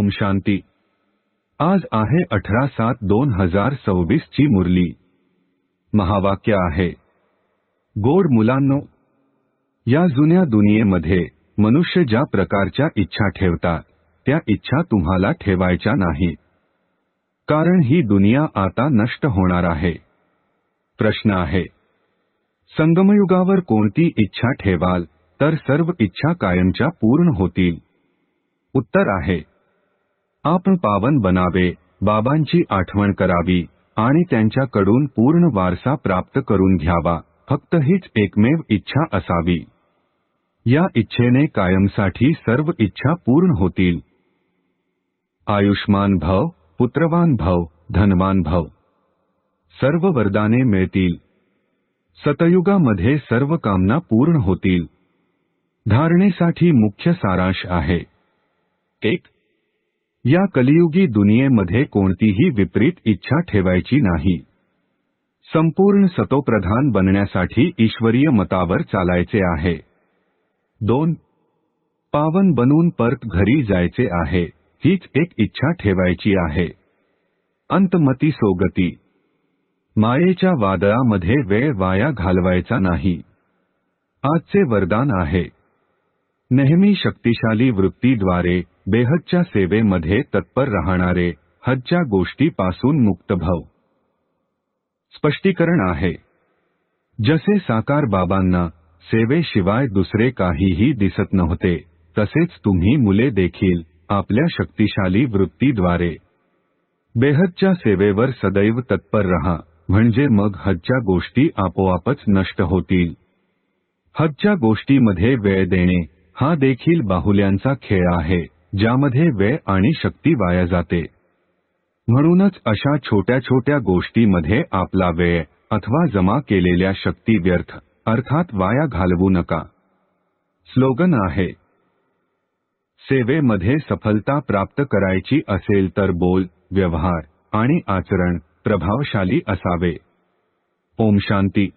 ओम शांती। आज आहे 18/7/2026 ची मुरली। महावाक्य आहे, गोड मुलांनो, या जुन्या दुनियेमध्ये मनुष्य ज्या प्रकारच्या इच्छा ठेवतात त्या इच्छा तुम्हाला ठेवायच्या नाहीत, कारण ही दुनिया आता नष्ट होणार आहे। प्रश्न आहे, संगमयुगावर कोणती इच्छा ठेवाल तर सर्व इच्छा कायमच्या पूर्ण होतील? उत्तर आहे, आपण पावन बनावे, बाबांची आठवण करावी आणि त्यांच्याकडून पूर्ण वारसा प्राप्त करून घ्यावा, फक्त हीच एकमेव इच्छा असावी। या इच्छेने कायमसाठी सर्व इच्छा पूर्ण होतील। आयुष्मान भव, पुत्रवान भव, धनवान भव। सर्व वरदाने मिळतील। सतयुगामध्ये सर्व कामना पूर्ण होतील। धारणेसाठी मुख्य सारांश आहे, 1. या कलियुगी दुनियेमध्ये कोणतीही विपरीत इच्छा ठेवायची नाही। संपूर्ण सतोप्रधान बनण्यासाठी ईश्वरीय मतावर चालायचे आहे। 2. पावन बनून परत घरी जायचे आहे, हीच एक इच्छा ठेवायची आहे। अंतमती सोगती। मायेच्या वादळामध्ये वेळ वाया घालवायचा नाही। आजचे वरदान आहे, नेहमी शक्तिशाली वृत्तीद्वारे बेहदच्या सेवेमध्ये तत्पर राहणारे, हदच्या गोष्टीपासून मुक्त भव। स्पष्टीकरण आहे, जसे साकार बाबांना सेवेशिवाय दुसरे काहीही दिसत नव्हते, तसेच तुम्ही मुले देखील आपल्या शक्तिशाली वृत्तीद्वारे बेहदच्या सेवेवर सदैव तत्पर रहा, म्हणजे मग हदच्या गोष्टी आपोआपच नष्ट होतील। हदच्या गोष्टीमध्ये वेळ देणे हा देखील बाहुल्यांचा खेळ आहे, ज्यामध्ये वेळ आणि शक्ती वाया जाते। म्हणूनच अशा छोट्या छोट्या गोष्टीमध्ये आपला वेळ अथवा जमा केलेल्या शक्ती व्यर्थ अर्थात वाया घालवू नका। स्लोगन आहे, सेवेमध्ये सफलता प्राप्त करायची असेल तर बोल, व्यवहार आणि आचरण प्रभावशाली असावे। ओम शांती।